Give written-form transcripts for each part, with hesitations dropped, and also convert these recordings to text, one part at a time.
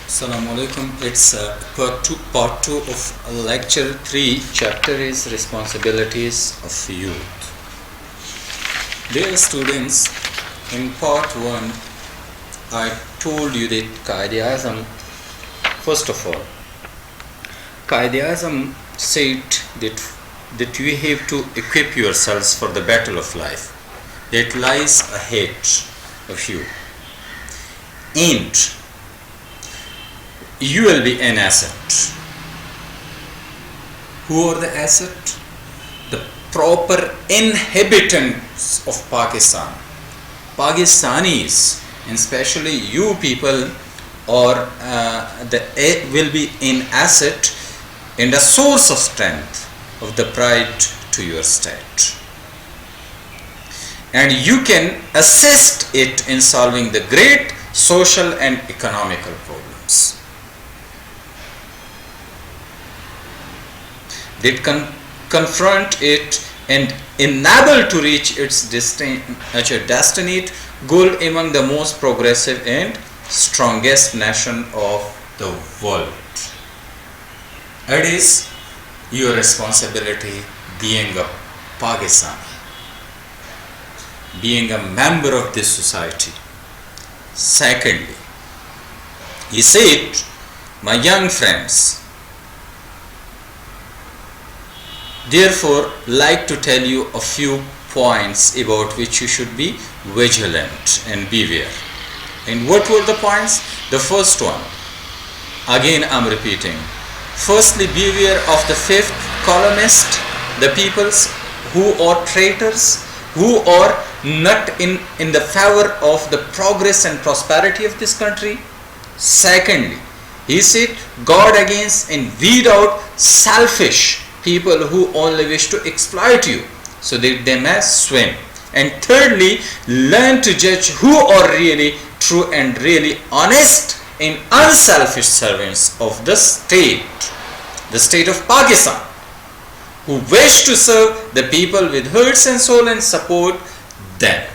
Assalamu alaikum. It's part two of lecture 3. Chapter is responsibilities of youth. Dear students, in part 1, I told you that Qaid-e-Azam, first of all, Qaid-e-Azam said that you have to equip yourselves for the battle of life that lies ahead of you. And you will be an asset. Who are the asset? The proper inhabitants of Pakistan. Pakistanis, and especially you people, will be an asset and a source of strength of the pride to your state. And you can assist it in solving the great social and economical problems that confront it and enable to reach its destined goal among the most progressive and strongest nation of the world. It is your responsibility being a Pakistani, being a member of this society. Secondly, he said, my young friends, therefore like to tell you a few points about which you should be vigilant and beware. And what were the points? The first one, again I'm repeating, firstly beware of the fifth columnist, the peoples who are traitors, who are not in the favor of the progress and prosperity of this country. Secondly, he said, guard against and weed out selfish people who only wish to exploit you so that they may swim. And thirdly, learn to judge who are really true and really honest and unselfish servants of the state of Pakistan, who wish to serve the people with hearts and soul and support them.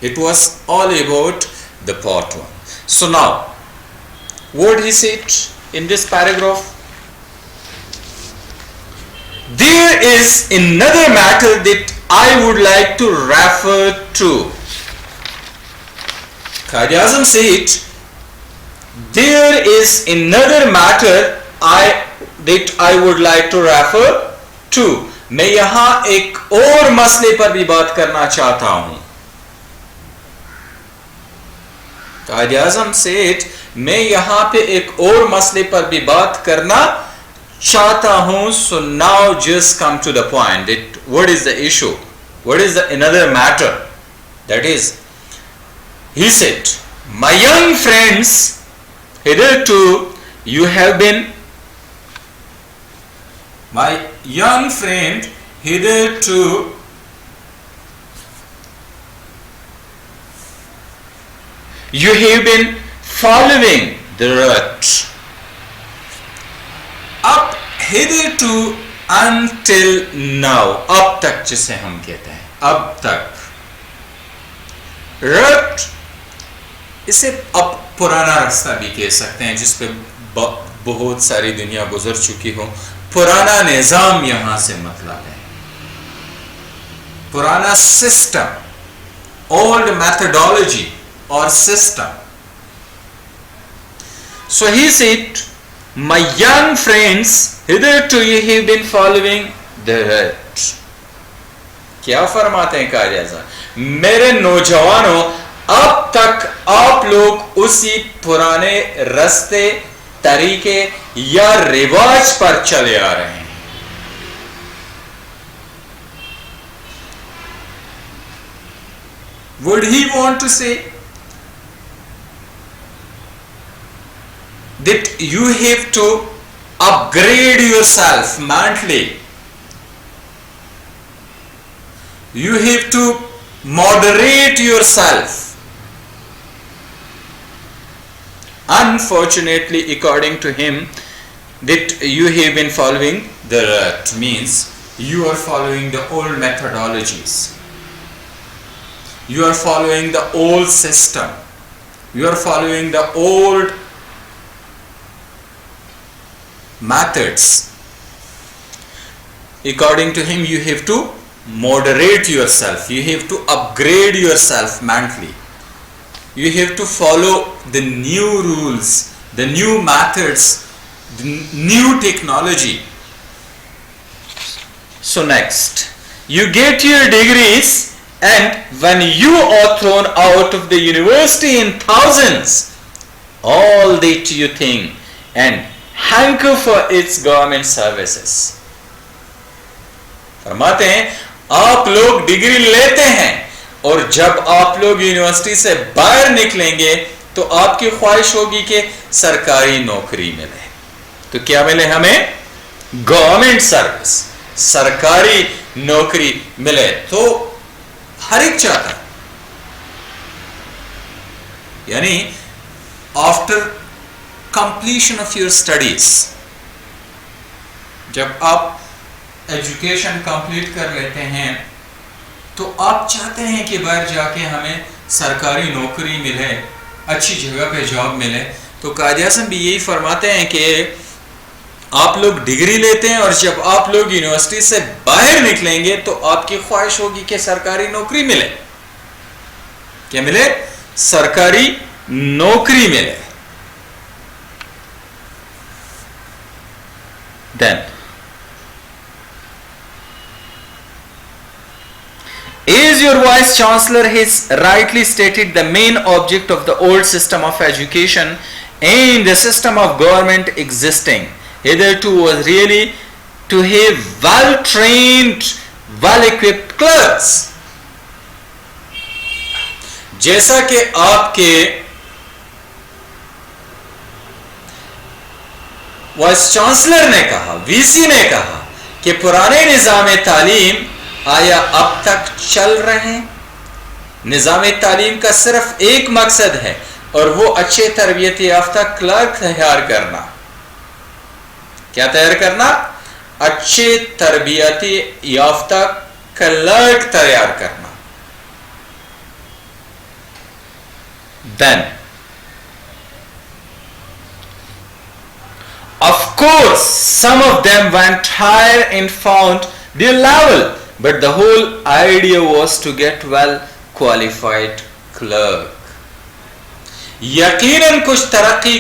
It was all about the part 1. So now, what he said in this paragraph? There is another matter that I would like to refer to. Qaid-e-Azam said, there is another matter that I would like to refer to. मैं यहाँ एक और मसले पर भी बात करना चाहता हूँ. Qaid-e-Azam said, मैं यहाँ पे एक और मसले पर भी बात करना चाहता हूँ. So now just come to the point. What is the issue? What is the another matter? That is, he said, my young friends, hitherto you have been, my young friend, hitherto you have been following the rut. Up hitherto until now, अब तक जिसे हम कहते हैं, अब तक. रट, इसे अब पुराना रास्ता भी कह सकते हैं जिस पे बहुत सारी दुनिया गुजर चुकी हो. पुराना निजाम यहां से मतलब है, पुराना system, old methodology or system. So he said, my young friends, hitherto you have been following the rut. क्या फरमाते हैं Qaid-e-Azam? मेरे नौजवानों, अब तक आप लोग उसी पुराने रास्ते, तरीके या रिवाज पर चले आ रहे हैं. Would he want to say that you have to upgrade yourself mentally? You have to moderate yourself. Unfortunately, according to him, that you have been following the rut means you are following the old methodologies. You are following the old system. You are following the old methods. According to him, you have to moderate yourself. You have to upgrade yourself mentally. You have to follow the new rules, the new methods, the new technology. So next, you get your degrees, and when you are thrown out of the university in thousands, all that you think and hanker for its government services. फरमाते हैं आप लोग degree लेते हैं और जब आप लोग यूनिवर्सिटी से बाहर निकलेंगे तो आपकी ख्वाहिश होगी कि सरकारी नौकरी मिले। तो क्या मिले हमें? गवर्नमेंट सर्विस, सरकारी नौकरी मिले। तो हर एक चाहता है, यानी after completion of your studies, जब आप एजुकेशन कंप्लीट कर लेते हैं तो आप चाहते हैं कि बाहर जाके हमें सरकारी नौकरी मिले, अच्छी जगह पे जॉब मिले। तो कायदे आज़म भी यही फरमाते हैं कि आप लोग डिग्री लेते हैं और जब आप लोग यूनिवर्सिटी से बाहर निकलेंगे तो आपकी ख्वाहिश होगी कि सरकारी नौकरी मिले। क्या मिले? सरकारी नौकरी मिले। Then as your vice chancellor has rightly stated, the main object of the old system of education and the system of government existing hitherto was really to have well trained, well equipped clerks. जैसा कि आपके vice chancellor ने कहा, VC ने कहा कि पुराने निज़ाम तालीम आया अब तक चल रहे हैं। निज़ाम तालीम का सिर्फ एक मकसद है और वो अच्छे तरबियत याफ्ता क्लर्क तैयार करना। क्या तैयार करना? अच्छे तरबियती याफ्ता क्लर्क तैयार करना। Then of course some of them went higher and found their level, but the whole idea was to get well qualified clerk. यकीनन कुछ तरक्की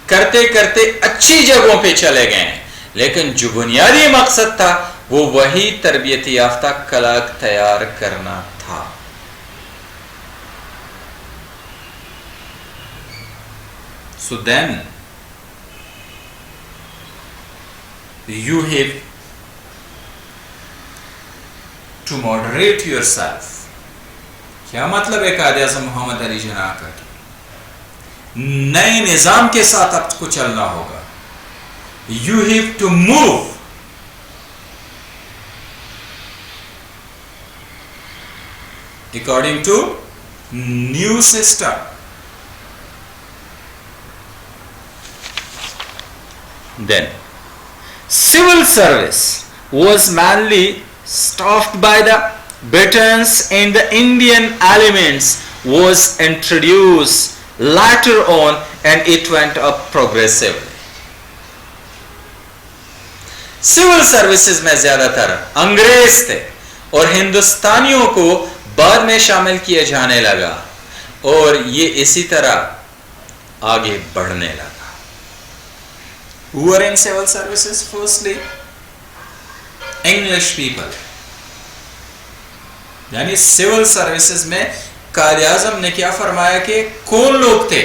करते करते अच्छी जगहों पे चले गए हैं, लेकिन जो बुनियादी मकसद था वो वही तरबियत याफ्ता क्लर्क तैयार करना था। So then you have to moderate yourself. क्या मतलब है कायदे आज़म मोहम्मद अली जिन्ना का? नए निजाम के साथ आपको चलना होगा। You have to move according to new system. Then civil service was mainly staffed by the Britons and the Indian elements was introduced later on and it went up progressively. Civil services में ज्यादातर अंग्रेज थे और हिंदुस्तानियों को बाद में शामिल किया जाने लगा और ये इसी तरह आगे बढ़ने लगा। Who were in civil services? Firstly, English people. यानी सिविल सर्विसेज में कायदे आज़म ने क्या फरमाया कि कौन लोग थे?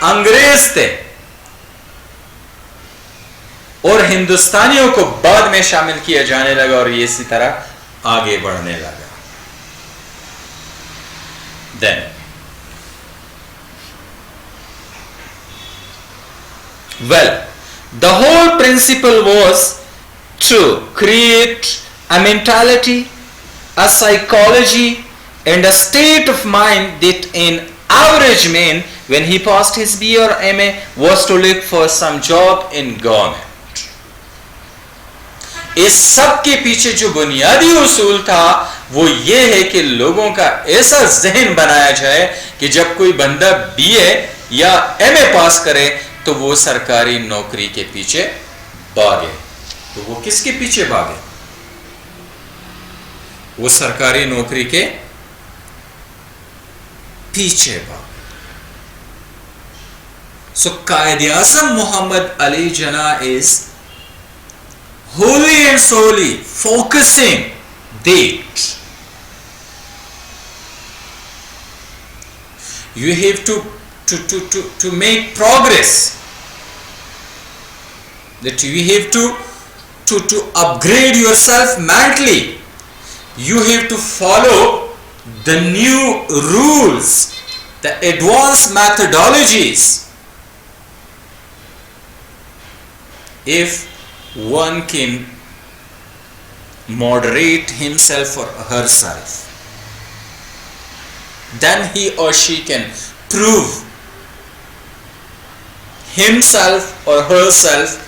अंग्रेज थे और हिंदुस्तानियों को बाद में शामिल किया जाने लगा और ये इसी तरह आगे बढ़ने लगा। Then well, the whole principle was to create a mentality, a psychology and a state of mind that an average man when he passed his BA or MA was to look for some job in government. इस सब के पीछे जो बुनियादी उसूल था वो ये है कि लोगों का ऐसा जहन बनाया जाए कि जब कोई बंदा बीए या एमए पास करे तो वो सरकारी नौकरी के पीछे भागे। तो वो किसके पीछे भागे? वो सरकारी नौकरी के पीछे भागे। सो Quaid-e-Azam Muhammad Ali Jinnah is wholly and solely focusing that you have to make progress, that you have to upgrade yourself mentally, you have to follow the new rules, the advanced methodologies. If one can moderate himself or herself, then he or she can prove himself or herself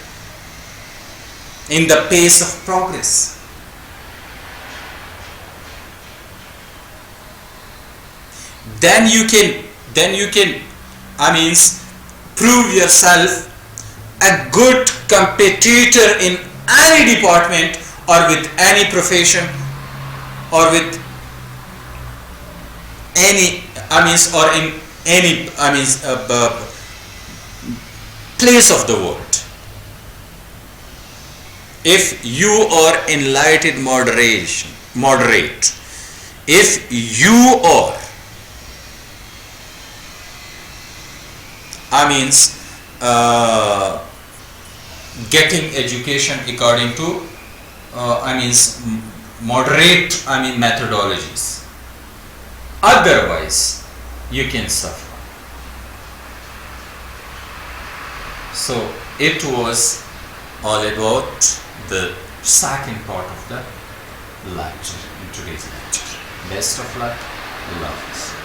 in the pace of progress. Then you can prove yourself a good competitor in any department or with any profession or with any or in any place of the world. If you are enlightened moderate, if you are getting education according to moderate methodologies, otherwise you can suffer. So it was all about the second part of the lecture in today's lecture. Best of luck. Love.